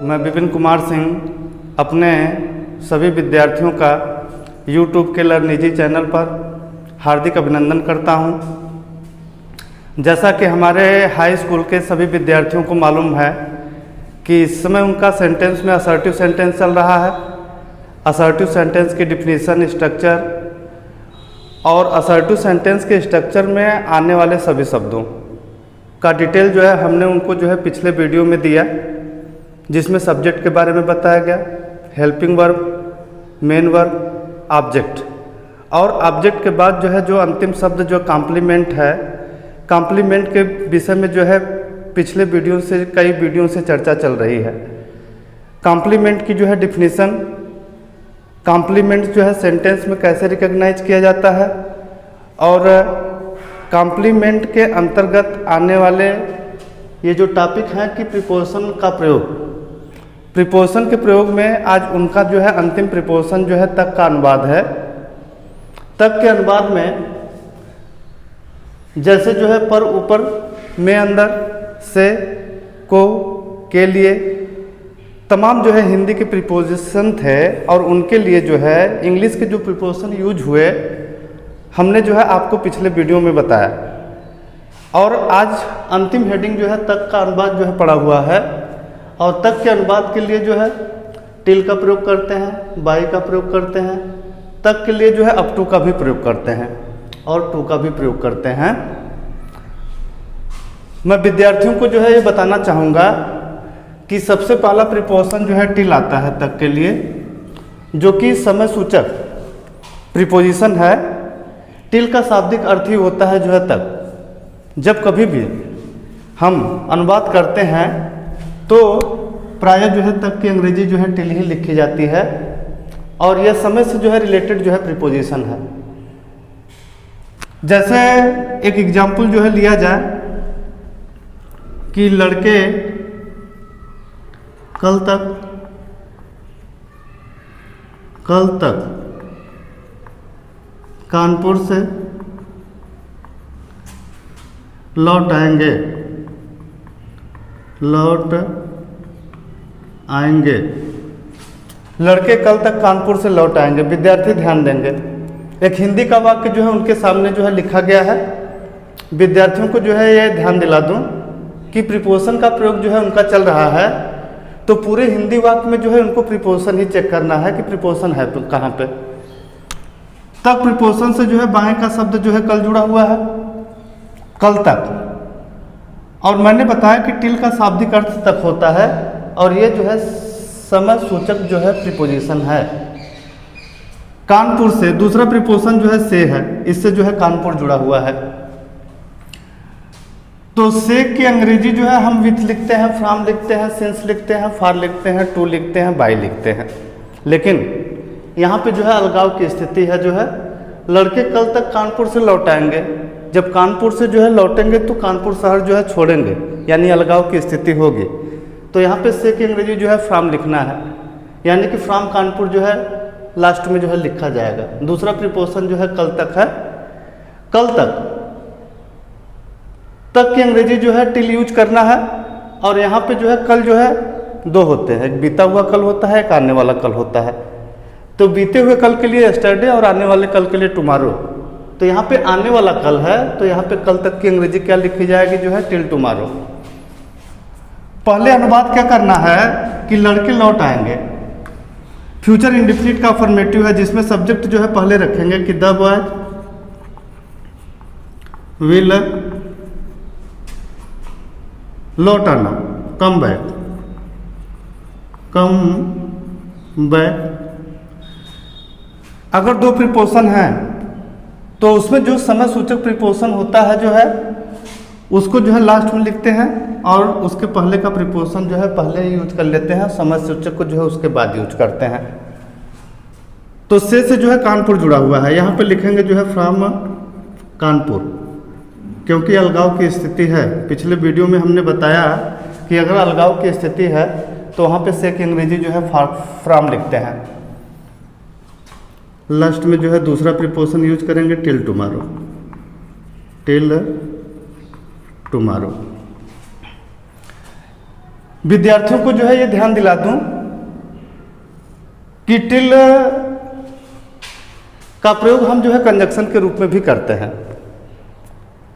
मैं विपिन कुमार सिंह अपने सभी विद्यार्थियों का YouTube के लर्न इजी चैनल पर हार्दिक अभिनंदन करता हूं। जैसा कि हमारे हाई स्कूल के सभी विद्यार्थियों को मालूम है कि इस समय उनका सेंटेंस में असर्टिव सेंटेंस चल रहा है। असर्टिव सेंटेंस की डिफिनीशन, स्ट्रक्चर और असर्टिव सेंटेंस के स्ट्रक्चर में आने वाले सभी शब्दों का डिटेल जो है हमने उनको जो है पिछले वीडियो में दिया, जिसमें सब्जेक्ट के बारे में बताया गया, helping verb, main verb, object. और ऑब्जेक्ट के बाद जो है जो अंतिम शब्द जो कॉम्प्लीमेंट है, कॉम्प्लीमेंट के विषय में जो है पिछले वीडियो से कई वीडियो से चर्चा चल रही है। कॉम्प्लीमेंट की जो है डिफिनीशन, कॉम्प्लीमेंट जो है सेंटेंस में कैसे रिकॉग्नाइज किया जाता है और कॉम्प्लीमेंट के अंतर्गत आने वाले ये जो टॉपिक हैं कि प्रीपोजिशन का प्रयोग, प्रीपोजिशन के प्रयोग में आज उनका जो है अंतिम प्रीपोजिशन जो है तक का अनुवाद है। तक के अनुवाद में जैसे जो है पर, ऊपर, में, अंदर, से, को, के लिए तमाम जो है हिंदी के प्रीपोजिशन थे और उनके लिए जो है इंग्लिश के जो प्रीपोजिशन यूज हुए हमने जो है आपको पिछले वीडियो में बताया। और आज अंतिम हेडिंग जो है तक का अनुवाद जो है पड़ा हुआ है और तक के अनुवाद के लिए जो है टिल का प्रयोग करते हैं, बाई का प्रयोग करते हैं, तक के लिए जो है अप टू का भी प्रयोग करते हैं और टू का भी प्रयोग करते हैं। मैं विद्यार्थियों को जो है ये बताना चाहूँगा कि सबसे पहला प्रीपोजिशन जो है टिल आता है तक के लिए, जो कि समय सूचक प्रीपोजिशन है। टिल का शाब्दिक अर्थ ही होता है जो है तक। जब कभी भी हम अनुवाद करते हैं तो प्रायः जो है तक की अंग्रेजी जो है टिल ही लिखी जाती है और यह समय से जो है रिलेटेड जो है प्रीपोजिशन है। जैसे एक एग्जाम्पल जो है लिया जाए कि लड़के कल तक कानपुर से लौट आएंगे। लड़के कल तक कानपुर से लौट आएंगे। विद्यार्थी ध्यान देंगे, एक हिंदी का वाक्य जो है उनके सामने जो है लिखा गया है। विद्यार्थियों को जो है ये ध्यान दिला दूं कि प्रीपोजिशन का प्रयोग जो है उनका चल रहा है, तो पूरे हिंदी वाक्य में जो है उनको प्रीपोजिशन ही चेक करना है कि प्रीपोजिशन है कहाँ पे। तक प्रीपोजिशन से जो है बाएं का शब्द जो है कल जुड़ा हुआ है, कल तक। और मैंने बताया कि टिल का शाब्दिक अर्थ तक होता है और ये जो है समय सूचक जो है प्रीपोजिशन है। कानपुर से दूसरा प्रीपोजिशन जो है से है, इससे जो है कानपुर जुड़ा हुआ है। तो से की अंग्रेजी जो है हम विथ लिखते हैं, फ्रॉम लिखते हैं, सिंस लिखते हैं, फॉर लिखते हैं, टू लिखते हैं, बाय लिखते हैं। लेकिन यहाँ पे जो है अलगाव की स्थिति है। जो है लड़के कल तक कानपुर से लौट आएंगे। जब कानपुर से जो है लौटेंगे तो कानपुर शहर जो है छोड़ेंगे, यानी अलगाव की स्थिति होगी। तो यहाँ पे से की अंग्रेजी जो है फ्रॉम लिखना है, यानी कि फ्रॉम कानपुर जो है लास्ट में जो है लिखा जाएगा। दूसरा प्रीपोजिशन जो है कल तक है। कल तक की अंग्रेजी जो है टिल यूज करना है। और यहाँ पे जो है कल जो है दो होते हैं, एक बीता हुआ कल होता है, एक आने वाला कल होता है। तो बीते हुए कल के लिए यस्टरडे और आने वाले कल के लिए टुमारो। तो यहाँ पे आने वाला कल है, तो यहाँ पे कल तक की अंग्रेजी क्या लिखी जाएगी जो है टिल टुमारो। पहले अनुवाद क्या करना है कि लड़के लौट आएंगे। फ्यूचर इंडेफिनिट का अफर्मेटिव है, जिसमें सब्जेक्ट जो है पहले रखेंगे कि द बॉय विल लौट आना, कम बैक। अगर दो प्रीपोजिशन हैं तो उसमें जो समय सूचक प्रीपोजिशन होता है जो है उसको जो है लास्ट में लिखते हैं और उसके पहले का प्रीपोजिशन जो है पहले यूज कर लेते हैं, समय सूचक को जो है उसके बाद यूज करते हैं। तो से जो है कानपुर जुड़ा हुआ है, यहाँ पे लिखेंगे जो है फ्रॉम कानपुर, क्योंकि अलगाव की स्थिति है। पिछले वीडियो में हमने बताया कि अगर अलगाव की स्थिति है तो वहाँ पे से की अंग्रेजी जो है फ्रॉम लिखते हैं। लास्ट में जो है दूसरा प्रीपोजिशन यूज करेंगे टिल टुमारो। विद्यार्थियों को जो है ये ध्यान दिला दूं कि टिल का प्रयोग हम जो है कंजक्शन के रूप में भी करते हैं।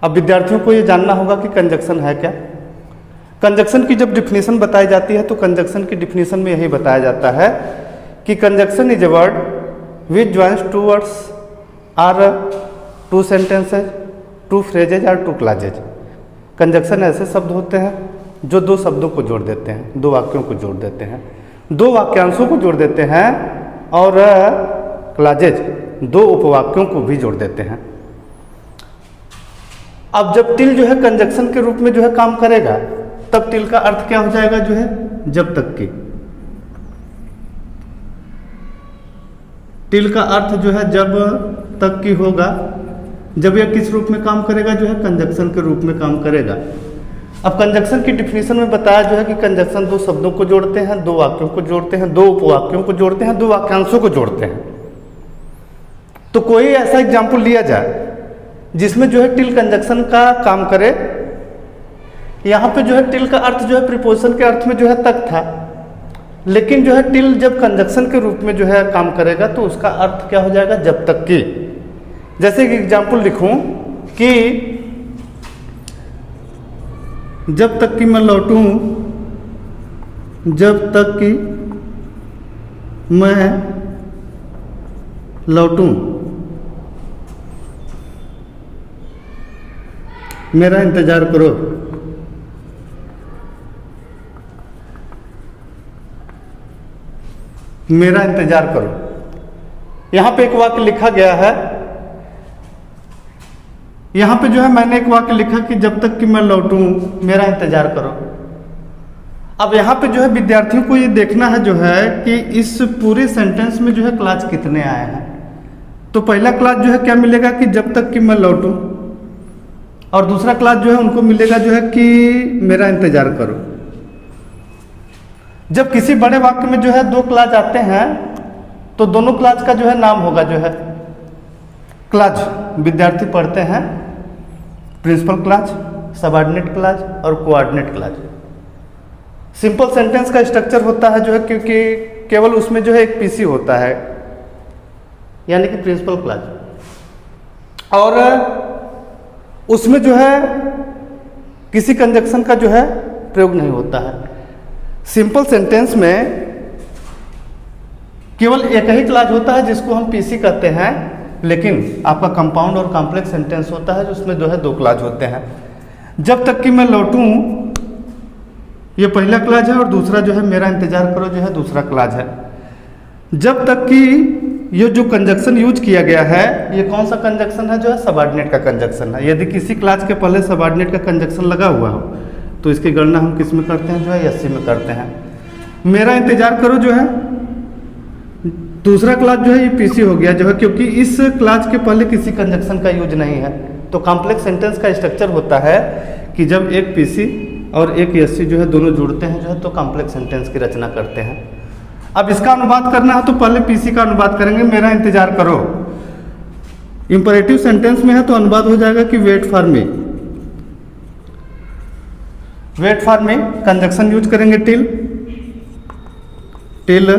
अब विद्यार्थियों को ये जानना होगा कि कंजक्शन है क्या। कंजक्शन की जब डिफिनीशन बताई जाती है तो कंजक्शन की डिफिनीशन में यही बताया जाता है कि conjunction is a word which joins two words or two sentences, two phrases और टू क्लॉजेज। कंजक्शन ऐसे शब्द होते हैं जो दो शब्दों को जोड़ देते हैं, दो वाक्यों को जोड़ देते हैं, दो वाक्यांशों को जोड़ देते हैं और क्लॉजेज दो उपवाक्यों को भी जोड़ देते हैं। अब जब टिल जो है कंजक्शन के रूप में जो है काम करेगा तब टिल का अर्थ क्या हो जाएगा, जो है जब तक की। टिल का अर्थ जो है जब तक की होगा जब यह किस रूप में काम करेगा, जो है कंजक्शन के रूप में काम करेगा। अब कंजक्शन की डिफिनीशन में बताया जो है कि कंजक्शन दो शब्दों को जोड़ते हैं, दो वाक्यों को जोड़ते हैं, दो उपवाक्यों को जोड़ते हैं, दो वाक्यांशों को जोड़ते हैं। तो कोई ऐसा एग्जाम्पल लिया जाए जिसमें जो है टिल कंजक्शन का काम करे। यहाँ पे जो है टिल का अर्थ जो है प्रीपोजिशन के अर्थ में जो है तक था, लेकिन जो है टिल जब कंजक्शन के रूप में जो है काम करेगा तो उसका अर्थ क्या हो जाएगा, जब तक की। जैसे एक एग्जाम्पल लिखूं कि जब तक कि मैं लौटूं, जब तक कि मैं लौटूं मेरा इंतजार करो। मेरा इंतजार करो। यहां पे एक वाक्य लिखा गया है, यहां पे जो है मैंने एक वाक्य लिखा कि जब तक कि मैं लौटूं मेरा इंतजार करो। अब यहां पे जो है विद्यार्थियों को ये देखना है जो है कि इस पूरे सेंटेंस में जो है क्लॉज कितने आए हैं। तो पहला क्लॉज जो है क्या मिलेगा कि जब तक कि मैं लौटूं, और दूसरा क्लॉज जो है उनको मिलेगा जो है कि मेरा इंतजार करो। जब किसी बड़े वाक्य में जो है दो क्लॉज आते हैं तो दोनों क्लॉज का जो है नाम होगा जो है क्लॉज। विद्यार्थी पढ़ते हैं प्रिंसिपल क्लॉज, सबऑर्डिनेट क्लॉज और कोऑर्डिनेट क्लॉज। सिंपल सेंटेंस का स्ट्रक्चर होता है जो है क्योंकि केवल उसमें जो है एक पीसी होता है, यानी कि प्रिंसिपल क्लॉज, और उसमें जो है किसी कंजक्शन का जो है प्रयोग नहीं होता है। सिंपल सेंटेंस में केवल एक ही क्लॉज होता है जिसको हम पीसी कहते हैं, लेकिन आपका कंपाउंड और कॉम्प्लेक्स सेंटेंस होता है जिसमें जो है दो क्लॉज होते हैं। जब तक कि मैं लौटूं ये पहला क्लॉज है और दूसरा जो है मेरा इंतजार करो जो है दूसरा क्लॉज है। जब तक कि ये जो कंजक्शन यूज किया गया है ये कौन सा कंजक्शन है, जो है सबऑर्डिनेट का कंजक्शन है। यदि किसी क्लॉज के पहले सबऑर्डिनेट का कंजक्शन लगा हुआ हो तो इसकी गणना हम किस में करते हैं, जो है एससी में करते हैं। मेरा इंतजार करो जो है दूसरा क्लॉज जो है ये पीसी हो गया जो है, क्योंकि इस क्लॉज के पहले किसी कंजक्शन का यूज नहीं है। तो कॉम्प्लेक्स सेंटेंस का स्ट्रक्चर होता है कि जब एक पीसी और एक एससी जो है दोनों जुड़ते हैं जो है तो कॉम्प्लेक्स सेंटेंस की रचना करते हैं। अब इसका अनुवाद करना है तो पहले पीसी का अनुवाद करेंगे, मेरा इंतजार करो। इंपरेटिव सेंटेंस में है तो अनुवाद हो जाएगा कि wait for me. Wait for me conjunction use करेंगे till, till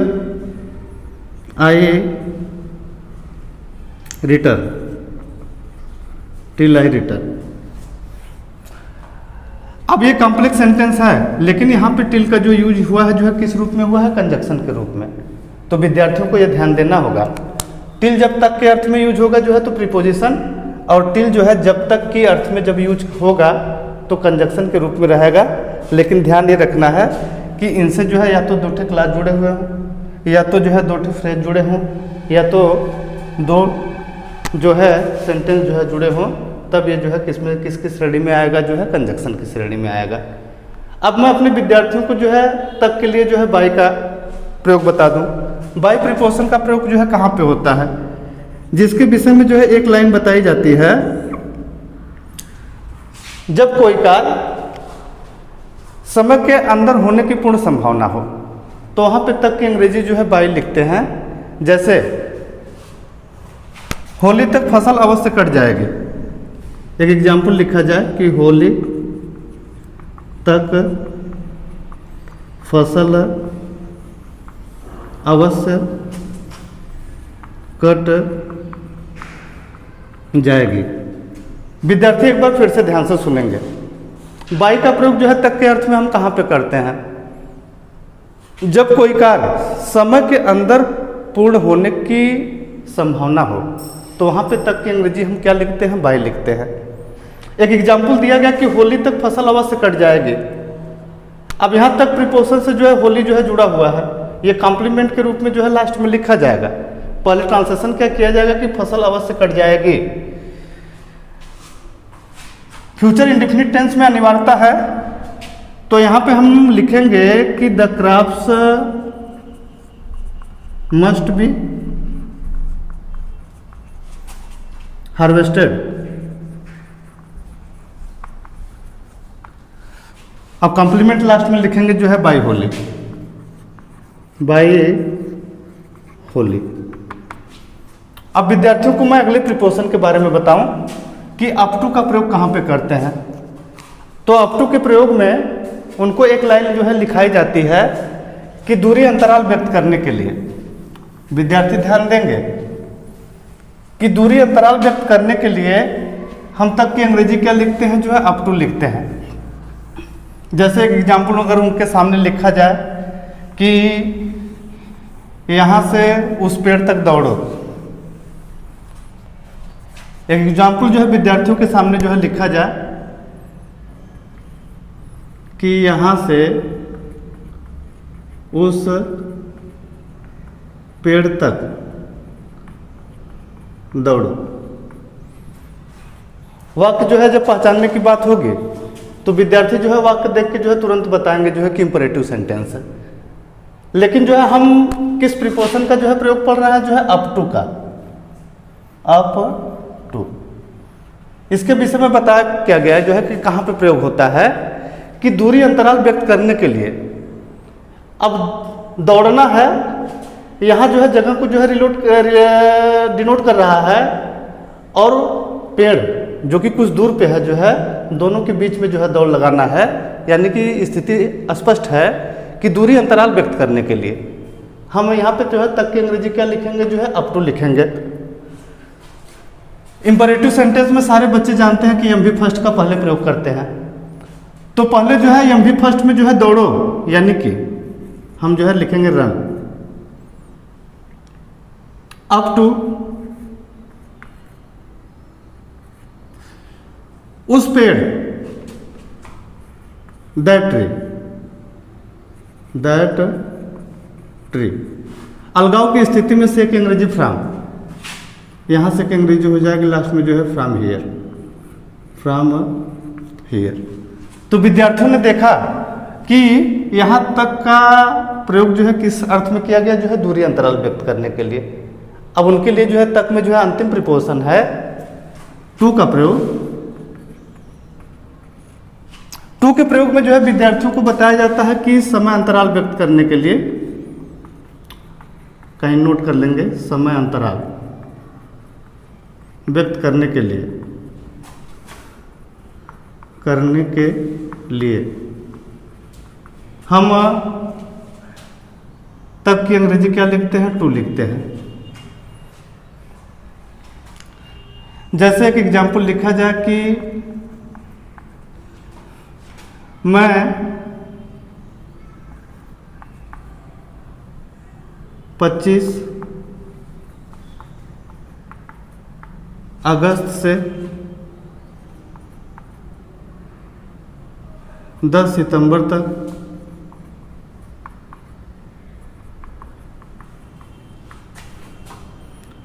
I return, till I return. अब ये कॉम्प्लेक्स सेंटेंस है, लेकिन यहाँ पे टिल का जो यूज हुआ है जो है किस रूप में हुआ है, कंजक्शन के रूप में। तो विद्यार्थियों को यह ध्यान देना होगा टिल जब तक के अर्थ में यूज होगा जो है तो प्रीपोजिशन, और टिल जो है जब तक के अर्थ में जब यूज होगा तो कंजक्शन के रूप में रहेगा। लेकिन ध्यान ये रखना है कि इनसे जो है या तो दो ठे क्लॉज जुड़े हुए हों, या तो जो है दो ठे फ्रेज जुड़े हों, या तो दो जो है सेंटेंस जो है जुड़े हों, तब ये जो है किसमें किस श्रेणी में आएगा, जो है कंजक्शन की श्रेणी में आएगा। अब मैं अपने विद्यार्थियों को जो है तक के लिए जो है बाई का प्रयोग बता दूं। बाई प्रीपोजिशन का प्रयोग जो है कहाँ पे होता है, जिसके विषय में जो है एक लाइन बताई जाती है, जब कोई कार्य समय के अंदर होने की पूर्ण संभावना हो, तो वहां पे तक की अंग्रेजी जो है बाई लिखते हैं। जैसे होली तक फसल अवश्य कट जाएगी। एक एग्जाम्पल लिखा जाए कि होली तक फसल अवश्य कट जाएगी। विद्यार्थी एक बार फिर से ध्यान से सुनेंगे। बाई का प्रयोग जो है तक के अर्थ में हम कहाँ पे करते हैं? जब कोई कार्य समय के अंदर पूर्ण होने की संभावना हो तो वहाँ पे तक की अंग्रेजी हम क्या लिखते हैं? बाई लिखते हैं। एक एग्जाम्पल दिया गया कि होली तक फसल अवश्य कट जाएगी। अब यहाँ तक प्रीपोजिशन से जो है होली जो है जुड़ा हुआ है, ये कॉम्प्लीमेंट के रूप में जो है लास्ट में लिखा जाएगा। पहले ट्रांसलेशन क्या किया जाएगा कि फसल अवश्य कट जाएगी। फ्यूचर इंडेफिनिट टेंस में अनिवार्यता है तो यहाँ पे हम लिखेंगे कि the crops must be harvested. अब कॉम्प्लीमेंट लास्ट में लिखेंगे जो है बाई होली, बाई होली। अब विद्यार्थियों को मैं अगले प्रीपोजिशन के बारे में बताऊं कि अप टू का प्रयोग कहाँ पे करते हैं। तो अप टू के प्रयोग में उनको एक लाइन जो है लिखाई जाती है कि दूरी अंतराल व्यक्त करने के लिए। विद्यार्थी ध्यान देंगे कि दूरी अंतराल व्यक्त करने के लिए हम तक की अंग्रेजी क्या लिखते हैं? जो है अप टू लिखते हैं। जैसे एक एग्जाम्पल अगर उनके सामने लिखा जाए कि यहाँ से उस पेड़ तक दौड़ो। एक एग्जाम्पल जो है विद्यार्थियों के सामने जो है लिखा जाए कि यहाँ से उस पेड़ तक दौड़ो। वाक्य जो है जब पहचानने की बात होगी तो विद्यार्थी जो है वाक्य देख के जो है तुरंत बताएंगे जो है कि इंपरेटिव सेंटेंस है। लेकिन जो है हम किस प्रीपोजिशन का जो है प्रयोग पढ़ रहे हैं? जो है अप टू का, अप टू। इसके विषय में बताया क्या गया है जो है कि कहाँ पे प्रयोग होता है कि दूरी अंतराल व्यक्त करने के लिए। अब दौड़ना है, यहाँ जो है जगह को जो है डिनोट कर रहा है और पेड़ जो कि कुछ दूर पे है जो है दोनों के बीच में जो है दौड़ लगाना है। यानी कि स्थिति स्पष्ट है कि दूरी अंतराल व्यक्त करने के लिए हम यहाँ पे जो है तक की अंग्रेजी क्या लिखेंगे? जो है अप टू लिखेंगे। इंपरेटिव सेंटेंस में सारे बच्चे जानते हैं कि एम वी फर्स्ट का पहले प्रयोग करते हैं। तो पहले जो है एम वी फर्स्ट में जो है दौड़ो यानी कि हम जो है लिखेंगे रन। अप टू उस पेड़, दैट ट्री, दैट ट्री। अलगाव की स्थिति में से की अंग्रेजी फ्रॉम, यहां से की अंग्रेजी हो जाएगी लास्ट में जो है फ्रॉम हियर, फ्रॉम हियर। तो विद्यार्थियों ने देखा कि यहां तक का प्रयोग जो है किस अर्थ में किया गया? जो है दूरी अंतराल व्यक्त करने के लिए। अब उनके लिए जो है तक में जो है अंतिम प्रीपोजिशन है टू का प्रयोग। टू के प्रयोग में जो है विद्यार्थियों को बताया जाता है कि समय अंतराल व्यक्त करने के लिए, कहीं नोट कर लेंगे, समय अंतराल व्यक्त करने के लिए हम तक की अंग्रेजी क्या लिखते हैं? टू लिखते हैं। जैसे एक एग्जाम्पल लिखा जाए कि मैं 25 अगस्त से 10 सितंबर तक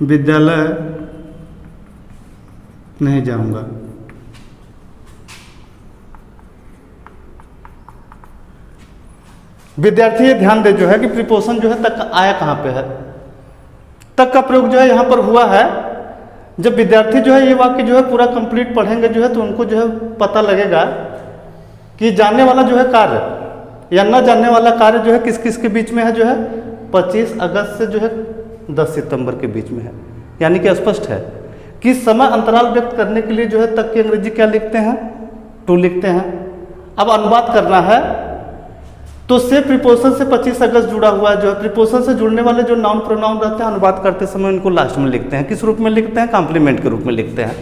विद्यालय नहीं जाऊंगा। विद्यार्थी ये ध्यान दे जो है कि प्रीपोजिशन जो है तक आया कहाँ पे है। तक का प्रयोग जो है यहाँ पर हुआ है। जब विद्यार्थी जो है ये वाक्य जो है पूरा कंप्लीट पढ़ेंगे जो है तो उनको जो है पता लगेगा कि जानने वाला जो है कार्य या न जानने वाला कार्य जो है किस किस के बीच में है। जो है 25 अगस्त से जो है 10 सितंबर के बीच में है। यानी कि स्पष्ट है कि समय अंतराल व्यक्त करने के लिए जो है तक की अंग्रेजी क्या लिखते हैं? टू लिखते हैं। अब अनुवाद करना है तो से प्रीपोजिशन से 25 अगस्त जुड़ा हुआ है जो है। प्रीपोजिशन से जुड़ने वाले जो नाउन प्रोनाउन रहते हैं अनुवाद करते समय उनको लास्ट में लिखते हैं। किस रूप में लिखते हैं? कॉम्प्लीमेंट के रूप में लिखते हैं।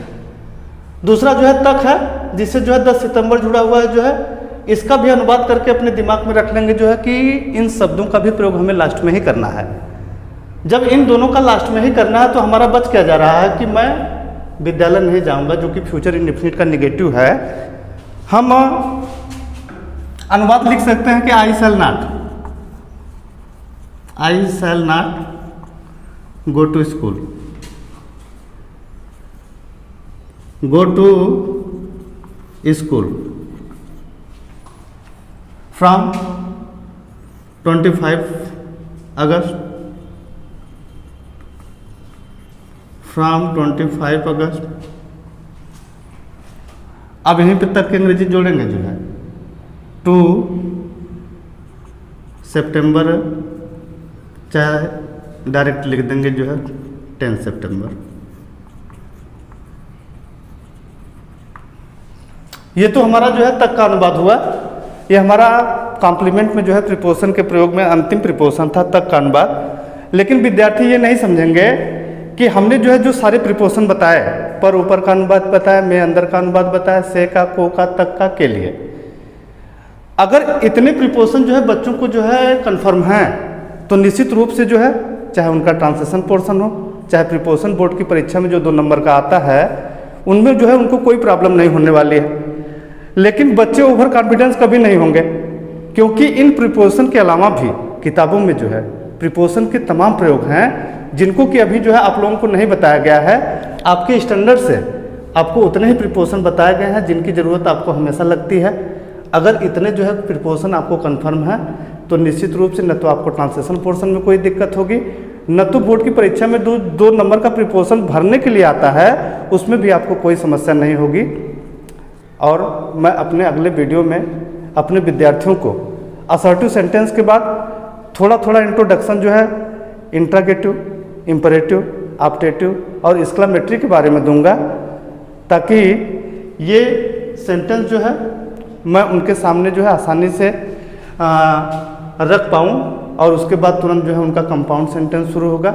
दूसरा जो है तक है, जिससे जो है 10 सितंबर जुड़ा हुआ है जो है, इसका भी अनुवाद करके अपने दिमाग में रख लेंगे जो है कि इन शब्दों का भी प्रयोग हमें लास्ट में ही करना है। जब इन दोनों का लास्ट में ही करना है तो हमारा बच क्या जा रहा है कि मैं विद्यालय नहीं जाऊंगा, जो कि फ्यूचर इंडेफिनिट का नेगेटिव है। हम अनुवाद लिख सकते हैं कि I shall not go to school, go to school from 25 August, from 25 August. अब यहीं पे तक के अंग्रेजी जोड़ेंगे जो है, टू सितंबर, चाहे डायरेक्ट लिख देंगे जो है 10 सितंबर। ये तो हमारा जो है तक का अनुवाद हुआ। ये हमारा कॉम्प्लीमेंट में जो है प्रीपोजिशन के प्रयोग में अंतिम प्रीपोजिशन था तक का अनुवाद। लेकिन विद्यार्थी ये नहीं समझेंगे कि हमने जो है जो सारे प्रीपोजिशन बताए, पर ऊपर का अनुवाद बताया, में अंदर का अनुवाद बताया, से का, को का, तक का, के लिए, अगर इतने प्रीपोजिशन जो है बच्चों को जो है कन्फर्म हैं तो निश्चित रूप से जो है चाहे उनका ट्रांसलेशन पोर्शन हो, चाहे प्रीपोजिशन बोर्ड की परीक्षा में जो 2 नंबर का आता है उनमें जो है उनको कोई प्रॉब्लम नहीं होने वाली है। लेकिन बच्चे ओवर कॉन्फिडेंस कभी नहीं होंगे, क्योंकि इन प्रीपोजिशन के अलावा भी किताबों में जो है प्रीपोजिशन के तमाम प्रयोग हैं जिनको कि अभी जो है आप लोगों को नहीं बताया गया है। आपके स्टैंडर्ड से आपको उतने ही प्रीपोजिशन बताए गए हैं जिनकी ज़रूरत आपको हमेशा लगती है। अगर इतने जो है प्रीपोजिशन आपको कंफर्म है तो निश्चित रूप से न तो आपको ट्रांसलेशन पोर्शन में कोई दिक्कत होगी, न तो बोर्ड की परीक्षा में 2 नंबर का प्रीपोजिशन भरने के लिए आता है उसमें भी आपको कोई समस्या नहीं होगी। और मैं अपने अगले वीडियो में अपने विद्यार्थियों को असर्टिव सेंटेंस के बाद थोड़ा थोड़ा इंट्रोडक्शन जो है इंट्रागेटिव, इम्परेटिव, ऑप्टेटिव और एक्सक्लेमेटरी के बारे में दूंगा, ताकि ये सेंटेंस जो है मैं उनके सामने जो है आसानी से रख पाऊँ और उसके बाद तुरंत जो है उनका कंपाउंड सेंटेंस शुरू होगा।